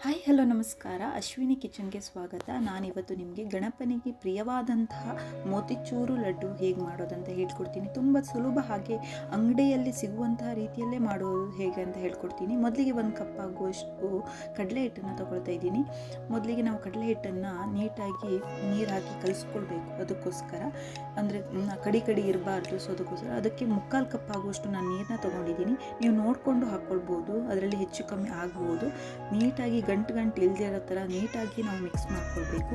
Hi hello ನಮಸ್ಕಾರ. ಅಶ್ವಿನಿ ಕಿಚನ್ಗೆ ಸ್ವಾಗತ. ನಾನಿವತ್ತು ನಿಮಗೆ ಗಣಪನಿಗೆ ಪ್ರಿಯವಾದಂತಹ ಮೋತಿಚೂರು ಲಡ್ಡು ಹೇಗೆ ಮಾಡೋದಂತ ಹೇಳ್ಕೊಡ್ತೀನಿ. ತುಂಬ ಸುಲಭ, ಹಾಗೆ ಅಂಗಡಿಯಲ್ಲಿ ಸಿಗುವಂತಹ ರೀತಿಯಲ್ಲೇ ಮಾಡೋದು ಹೇಗೆ ಅಂತ ಹೇಳ್ಕೊಡ್ತೀನಿ. ಮೊದಲಿಗೆ 1 ಕಪ್ ಆಗುವಷ್ಟು ಕಡಲೆ ಹಿಟ್ಟನ್ನು ತೊಗೊಳ್ತಾ ಇದ್ದೀನಿ. ಮೊದಲಿಗೆ ನಾವು ಕಡಲೆ ಹಿಟ್ಟನ್ನು ನೀಟಾಗಿ ನೀರು ಹಾಕಿ ಕಲಿಸ್ಕೊಳ್ಬೇಕು. ಅದಕ್ಕೋಸ್ಕರ ಅಂದರೆ ಕಡಿ ಇರಬಾರ್ದು. ಸೊ ಅದಕ್ಕೆ 3/4 ಕಪ್ ಆಗುವಷ್ಟು ನಾನು ನೀರನ್ನ ತೊಗೊಂಡಿದ್ದೀನಿ. ನೀವು ನೋಡಿಕೊಂಡು ಹಾಕ್ಕೊಳ್ಬೋದು, ಅದರಲ್ಲಿ ಹೆಚ್ಚು ಕಮ್ಮಿ ಆಗ್ಬೋದು. ನೀಟಾಗಿ ಗಂಟು ಇಲ್ಲದೆ ಇರೋ ಥರ ನೀಟಾಗಿ ನಾವು ಮಿಕ್ಸ್ ಮಾಡ್ಕೊಳ್ಬೇಕು.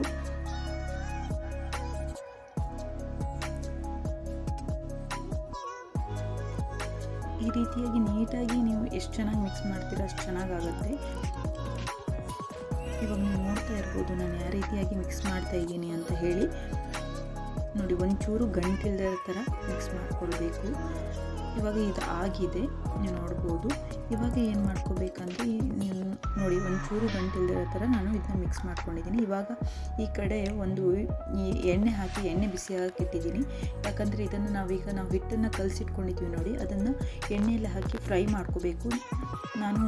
ಈ ರೀತಿಯಾಗಿ ನೀಟಾಗಿ ನೀವು ಎಷ್ಟು ಚೆನ್ನಾಗಿ ಮಿಕ್ಸ್ ಮಾಡ್ತೀರಾ ಅಷ್ಟು ಚೆನ್ನಾಗಾಗುತ್ತೆ. ಇವಾಗ ನೀವು ನೋಡ್ತಾ ಇರ್ಬೋದು ನಾನು ಯಾವ ರೀತಿಯಾಗಿ ಮಿಕ್ಸ್ ಮಾಡ್ತಾ ಇದ್ದೀನಿ ಅಂತ ಹೇಳಿ. ನೋಡಿ, ಒಂಚೂರು ಗಂಟಿಲ್ಲದೆ ಇರೋ ಥರ ಮಿಕ್ಸ್ ಮಾಡ್ಕೊಳ್ಬೇಕು. ಇವಾಗ ಇದು ಆಗಿದೆ, ನೀವು ನೋಡ್ಬೋದು. ಇವಾಗ ಏನು ಮಾಡ್ಕೋಬೇಕಂದ್ರೆ, ನೀವು ನೋಡಿ ಒಂಚೂರು ಗಂಟಿಲ್ದಿರೋ ಥರ ನಾನು ಇದನ್ನ ಮಿಕ್ಸ್ ಮಾಡ್ಕೊಂಡಿದ್ದೀನಿ. ಇವಾಗ ಈ ಕಡೆ ಒಂದು ಈ ಎಣ್ಣೆ ಹಾಕಿ ಎಣ್ಣೆ ಬಿಸಿಯಾಗಿ ಇಟ್ಟಿದ್ದೀನಿ. ಯಾಕಂದರೆ ಇದನ್ನು ನಾವು ಹಿಟ್ಟನ್ನು ಕಲಸಿಟ್ಕೊಂಡಿದ್ವಿ ನೋಡಿ, ಅದನ್ನು ಎಣ್ಣೆಯಲ್ಲಿ ಹಾಕಿ ಫ್ರೈ ಮಾಡ್ಕೋಬೇಕು. ನಾನು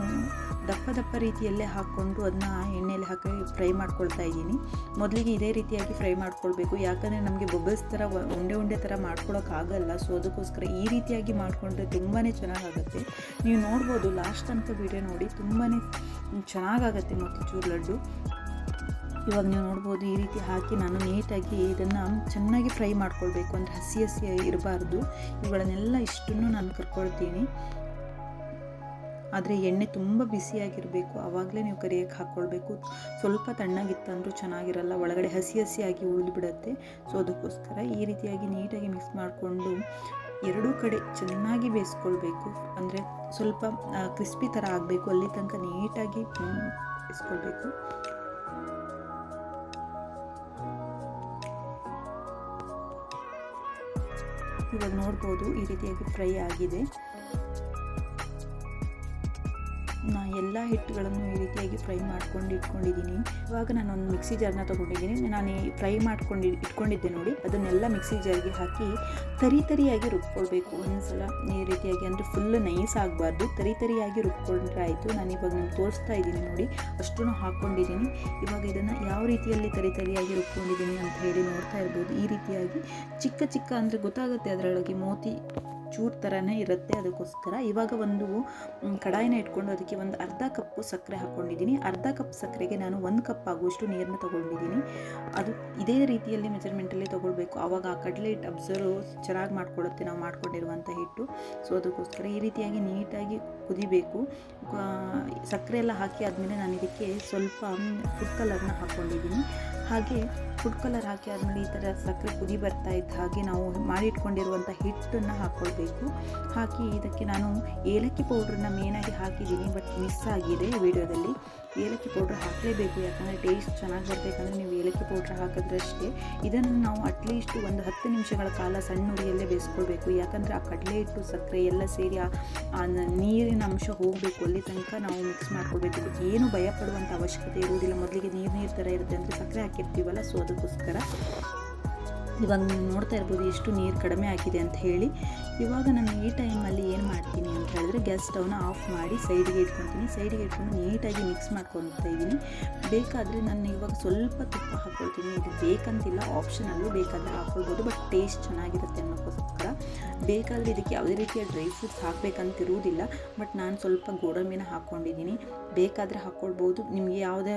ದಪ್ಪ ರೀತಿಯಲ್ಲೇ ಹಾಕ್ಕೊಂಡು ಅದನ್ನ ಎಣ್ಣೆಯಲ್ಲಿ ಹಾಕಿ ಫ್ರೈ ಮಾಡ್ಕೊಳ್ತಾ ಇದ್ದೀನಿ. ಮೊದಲಿಗೆ ಇದೇ ರೀತಿಯಾಗಿ ಫ್ರೈ ಮಾಡ್ಕೊಳ್ಬೇಕು, ಯಾಕಂದರೆ ನಮಗೆ ಬಬಲ್ಸ್ ಥರ ಉಂಡೆ ಥರ ಮಾಡ್ಕೊಳೋಕ್ಕಾಗಲ್ಲ. ಸೊ ಅದಕ್ಕೋಸ್ಕರ ಈ ರೀತಿಯಾಗಿ ಮಾಡಿಕೊಂಡ್ರೆ ತುಂಬಾ ಚೆನ್ನಾಗಾಗುತ್ತೆ. ನೀವು ನೋಡ್ಬೋದು, ಲಾಸ್ಟ್ ತನಕ ವಿಡಿಯೋ ನೋಡಿ, ತುಂಬಾ ಚೆನ್ನಾಗಾಗುತ್ತೆ ಮೋತಿಚೂರು ಲಡ್ಡು. ಇವಾಗ ನೀವು ನೋಡ್ಬೋದು, ಈ ರೀತಿ ಹಾಕಿ ನಾನು ನೀಟಾಗಿ ಇದನ್ನು ಚೆನ್ನಾಗಿ ಫ್ರೈ ಮಾಡ್ಕೊಳ್ಬೇಕು. ಅಂದರೆ ಹಸಿ ಇರಬಾರ್ದು. ಇವುಗಳನ್ನೆಲ್ಲ ಇಷ್ಟನ್ನು ನಾನು ಕರ್ಕೊಳ್ತೀನಿ. ಆದರೆ ಎಣ್ಣೆ ತುಂಬ ಬಿಸಿಯಾಗಿರಬೇಕು, ಆವಾಗಲೇ ನೀವು ಕರಿಯಕ್ಕೆ ಹಾಕ್ಕೊಳ್ಬೇಕು. ಸ್ವಲ್ಪ ತಣ್ಣಗಿತ್ತಂದ್ರೂ ಚೆನ್ನಾಗಿರಲ್ಲ, ಒಳಗಡೆ ಹಸಿಯಾಗಿ ಉಳಿದುಬಿಡುತ್ತೆ. ಸೊ ಅದಕ್ಕೋಸ್ಕರ ಈ ರೀತಿಯಾಗಿ ನೀಟಾಗಿ ಮಿಕ್ಸ್ ಮಾಡಿಕೊಂಡು ಎರಡೂ ಕಡೆ ಚೆನ್ನಾಗಿ ಬೇಯಿಸ್ಕೊಳ್ಬೇಕು. ಅಂದರೆ ಸ್ವಲ್ಪ ಕ್ರಿಸ್ಪಿ ಥರ ಆಗಬೇಕು, ಅಲ್ಲಿ ತನಕ ನೀಟಾಗಿ ಬೇಯಿಸ್ಕೊಳ್ಬೇಕು. ಇವಾಗ ನೋಡ್ಬೋದು ಈ ರೀತಿಯಾಗಿ ಫ್ರೈ ಆಗಿದೆ. ನಾನು ಎಲ್ಲ ಹಿಟ್ಟುಗಳನ್ನು ಈ ರೀತಿಯಾಗಿ ಫ್ರೈ ಮಾಡ್ಕೊಂಡು ಇಟ್ಕೊಂಡಿದ್ದೀನಿ. ಇವಾಗ ನಾನೊಂದು ಮಿಕ್ಸಿ ಜಾರ್ನ ತೊಗೊಂಡಿದ್ದೀನಿ. ನಾನು ಈ ಫ್ರೈ ಮಾಡ್ಕೊಂಡು ಇಟ್ಕೊಂಡಿದ್ದೆ ನೋಡಿ, ಅದನ್ನೆಲ್ಲ ಮಿಕ್ಸಿ ಜಾರ್ಗೆ ಹಾಕಿ ತರಿಯಾಗಿ ರುಬ್ಕೊಳ್ಬೇಕು. ಒಂದ್ಸಲ ಈ ರೀತಿಯಾಗಿ, ಅಂದರೆ ಫುಲ್ ನೈಸ್ ಆಗಬಾರ್ದು, ತರಿಯಾಗಿ ರುಬ್ಕೊಂಡ್ರೆ ಆಯಿತು. ನಾನು ಇವಾಗ ನಿಮ್ಗೆ ತೋರಿಸ್ತಾ ಇದ್ದೀನಿ ನೋಡಿ, ಅಷ್ಟೂ ಹಾಕ್ಕೊಂಡಿದ್ದೀನಿ. ಇವಾಗ ಇದನ್ನು ಯಾವ ರೀತಿಯಲ್ಲಿ ತರಿಯಾಗಿ ರುಬ್ಕೊಂಡಿದ್ದೀನಿ ಅಂತ ಹೇಳಿ ನೋಡ್ತಾ ಇರ್ಬೋದು. ಈ ರೀತಿಯಾಗಿ ಚಿಕ್ಕ ಅಂದರೆ ಗೊತ್ತಾಗುತ್ತೆ, ಅದರೊಳಗೆ ಮೋತಿ ಚೂರು ಥರನೇ ಇರುತ್ತೆ. ಅದಕ್ಕೋಸ್ಕರ ಇವಾಗ ಒಂದು ಕಡಾಯಿನ ಇಟ್ಕೊಂಡು ಅದಕ್ಕೆ ಒಂದು ಅರ್ಧ ಕಪ್ಪು ಸಕ್ಕರೆ ಹಾಕ್ಕೊಂಡಿದ್ದೀನಿ. ಅರ್ಧ ಕಪ್ ಸಕ್ಕರೆಗೆ ನಾನು 1 ಕಪ್ ಆಗುವಷ್ಟು ನೀರನ್ನ ತೊಗೊಂಡಿದ್ದೀನಿ. ಅದು ಇದೇ ರೀತಿಯಲ್ಲಿ ಮೆಜರ್ಮೆಂಟಲ್ಲಿ ತೊಗೊಳ್ಬೇಕು. ಆವಾಗ ಆ ಕಡಲೆ ಹಿಟ್ಟು ಅಬ್ಸರ್ವ್ ಚೆನ್ನಾಗಿ ಮಾಡ್ಕೊಳ್ಳುತ್ತೆ, ನಾವು ಮಾಡ್ಕೊಂಡಿರುವಂಥ ಹಿಟ್ಟು. ಸೊ ಅದಕ್ಕೋಸ್ಕರ ಈ ರೀತಿಯಾಗಿ ನೀಟಾಗಿ ಕುದಿಬೇಕು. ಸಕ್ಕರೆ ಎಲ್ಲ ಹಾಕಿ ಆದಮೇಲೆ ನಾನು ಇದಕ್ಕೆ ಸ್ವಲ್ಪ ಫುಡ್ ಕಲರ್ನ ಹಾಕ್ಕೊಂಡಿದ್ದೀನಿ. ಹಾಗೆ ಫುಡ್ ಕಲರ್ ಹಾಕಿ ಆದಮೇಲೆ ಈ ಥರ ಸಕ್ಕರೆ ಕುದಿ ಬರ್ತಾ ಇದ್ದ ಹಾಗೆ ನಾವು ಮಾಡಿಟ್ಕೊಂಡಿರುವಂಥ ಹಿಟ್ಟನ್ನು ಹಾಕ್ಕೊಳ್ಬೇಕು. ಹಾಕಿ ಇದಕ್ಕೆ ನಾನು ಏಲಕ್ಕಿ ಪೌಡ್ರನ್ನ ಮೇನಾಗಿ ಹಾಕಿದ್ದೀನಿ, ಬಟ್ ಮಿಸ್ ಆಗಿದೆ ವಿಡಿಯೋದಲ್ಲಿ. ಏಲಕ್ಕಿ ಪೌಡ್ರ್ ಹಾಕಲೇಬೇಕು, ಯಾಕಂದರೆ ಟೇಸ್ಟ್ ಚೆನ್ನಾಗಿ ಬರಬೇಕಂದ್ರೆ ನೀವು ಏಲಕ್ಕಿ ಪೌಡ್ರ್ ಹಾಕಿದ್ರಷ್ಟೇ. ಇದನ್ನು ನಾವು ಅಟ್ಲೀಸ್ಟ್ ಒಂದು 10 ನಿಮಿಷಗಳ ಕಾಲ ಸಣ್ಣ ಉರಿಯಲ್ಲೇ ಬೇಯಿಸ್ಕೊಳ್ಬೇಕು. ಯಾಕಂದರೆ ಆ ಕಡಲೆ ಹಿಟ್ಟು ಸಕ್ಕರೆ ಎಲ್ಲ ಸೇರಿ ಆ ನೀರಿನ ಅಂಶ ಹೋಗಬೇಕು, ಅಲ್ಲಿ ತನಕ ನಾವು ಮಿಕ್ಸ್ ಮಾಡ್ಕೊಳ್ಬೇಕು. ಏನು ಭಯ ಪಡುವಂಥ ಅವಶ್ಯಕತೆ ಇರುವುದಿಲ್ಲ. ಮೊದಲಿಗೆ ನೀರು ಥರ ಇರುತ್ತೆ ಅಂದರೆ ಸಕ್ಕರೆ ಹಾಕಿರ್ತೀವಲ್ಲ, ಸೊ ಅದಕ್ಕೋಸ್ಕರ. ಇವಾಗ ನೀವು ನೋಡ್ತಾ ಇರ್ಬೋದು ಎಷ್ಟು ನೀರು ಕಡಿಮೆ ಆಗಿದೆ ಅಂತ ಹೇಳಿ. ಇವಾಗ ನಾನು ಈ ಟೈಮಲ್ಲಿ ಏನು ಮಾಡ್ತೀನಿ ಅಂತ ಹೇಳಿದ್ರೆ, ಗ್ಯಾಸ್ ಸ್ಟವ್ನ ಆಫ್ ಮಾಡಿ ಸೈಡಿಗೆ ಇಟ್ಕೊತೀನಿ. ಸೈಡಿಗೆ ಇಟ್ಕೊಂಡು ನೀಟಾಗಿ ಮಿಕ್ಸ್ ಮಾಡ್ಕೊಳ್ತಾ ಇದ್ದೀನಿ. ಬೇಕಾದರೆ ನಾನು ಇವಾಗ ಸ್ವಲ್ಪ ತುಪ್ಪ ಹಾಕ್ಕೊಳ್ತೀನಿ. ಇದು ಬೇಕಂತಿಲ್ಲ, ಆಪ್ಷನಲ್ಲೂ, ಬೇಕಾದರೆ ಹಾಕ್ಕೊಳ್ಬೋದು, ಬಟ್ ಟೇಸ್ಟ್ ಚೆನ್ನಾಗಿರುತ್ತೆ ಅನ್ನೋಕ್ಕೋಸ್ಕರ. ಬೇಕಾದರೆ ಇದಕ್ಕೆ ಯಾವುದೇ ರೀತಿಯ ಡ್ರೈ ಫ್ರೂಟ್ಸ್ ಹಾಕಬೇಕಂತಿರುವುದಿಲ್ಲ, ಬಟ್ ನಾನು ಸ್ವಲ್ಪ ಗೋಡಂಬಿನ ಹಾಕ್ಕೊಂಡಿದ್ದೀನಿ. ಬೇಕಾದರೆ ಹಾಕ್ಕೊಳ್ಬೋದು, ನಿಮಗೆ ಯಾವುದೇ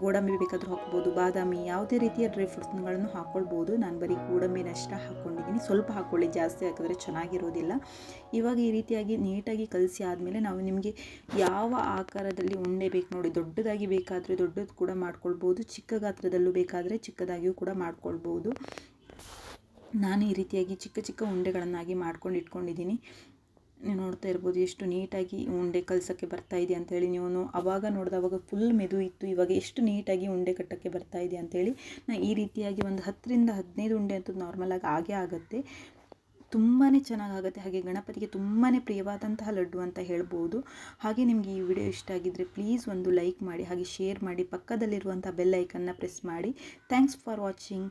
ಗೋಡಂಬಿ ಬೇಕಾದರೂ ಹಾಕ್ಬೋದು, ಬಾದಾಮಿ, ಯಾವುದೇ ರೀತಿಯ ಡ್ರೈ ಫ್ರೂಟ್ಸ್ಗಳನ್ನು ಹಾಕ್ಕೊಳ್ಬೋದು. ನಾನು ಬರೀ ಗೋಡಂಬಿನಷ್ಟ ಹಾಕ್ಕೊಂಡಿದ್ದೀನಿ. ಸ್ವಲ್ಪ ಹಾಕ್ಕೊಳ್ಳಿ, ಜಾಸ್ತಿ ಹಾಕಿದ್ರೆ ಚೆನ್ನಾಗಿರೋದಿಲ್ಲ. ಇವಾಗ ಈ ರೀತಿಯಾಗಿ ನೀಟಾಗಿ ಕಲಸಿ ಆದಮೇಲೆ ನಾವು ನಿಮಗೆ ಯಾವ ಆಕಾರದಲ್ಲಿ ಉಂಡೆ ಬೇಕು ನೋಡಿ, ದೊಡ್ಡದಾಗಿ ಬೇಕಾದರೆ ದೊಡ್ಡದು ಕೂಡ ಮಾಡ್ಕೊಳ್ಬೋದು, ಚಿಕ್ಕ ಗಾತ್ರದಲ್ಲೂ ಬೇಕಾದರೆ ಚಿಕ್ಕದಾಗಿಯೂ ಕೂಡ ಮಾಡ್ಕೊಳ್ಬೋದು. ನಾನು ಈ ರೀತಿಯಾಗಿ ಚಿಕ್ಕ ಉಂಡೆಗಳನ್ನಾಗಿ ಮಾಡ್ಕೊಂಡು ಇಟ್ಕೊಂಡಿದ್ದೀನಿ. ನೀವು ನೋಡ್ತಾ ಇರ್ಬೋದು ಎಷ್ಟು ನೀಟಾಗಿ ಉಂಡೆ ಕಲಸೋಕ್ಕೆ ಬರ್ತಾ ಇದೆ ಅಂಥೇಳಿ. ನೀವು ಆವಾಗ ನೋಡಿದವಾಗ ಫುಲ್ ಮೆದು ಇತ್ತು, ಇವಾಗ ಎಷ್ಟು ನೀಟಾಗಿ ಉಂಡೆ ಕಟ್ಟೋಕ್ಕೆ ಬರ್ತಾ ಇದೆ ಅಂಥೇಳಿ. ನಾನು ಈ ರೀತಿಯಾಗಿ ಒಂದು 10ರಿಂದ 15 ಉಂಡೆ ಅಂತೂ ನಾರ್ಮಲಾಗಿ ಆಗೇ ಆಗುತ್ತೆ. ತುಂಬಾ ಚೆನ್ನಾಗಾಗುತ್ತೆ. ಹಾಗೆ ಗಣಪತಿಗೆ ತುಂಬಾ ಪ್ರಿಯವಾದಂತಹ ಲಡ್ಡು ಅಂತ ಹೇಳ್ಬೋದು. ಹಾಗೆ ನಿಮಗೆ ಈ ವಿಡಿಯೋ ಇಷ್ಟ ಆಗಿದ್ದರೆ ಪ್ಲೀಸ್ ಒಂದು ಲೈಕ್ ಮಾಡಿ, ಹಾಗೆ ಶೇರ್ ಮಾಡಿ, ಪಕ್ಕದಲ್ಲಿರುವಂಥ ಬೆಲ್ ಐಕನ್ನ ಪ್ರೆಸ್ ಮಾಡಿ. Thanks for watching.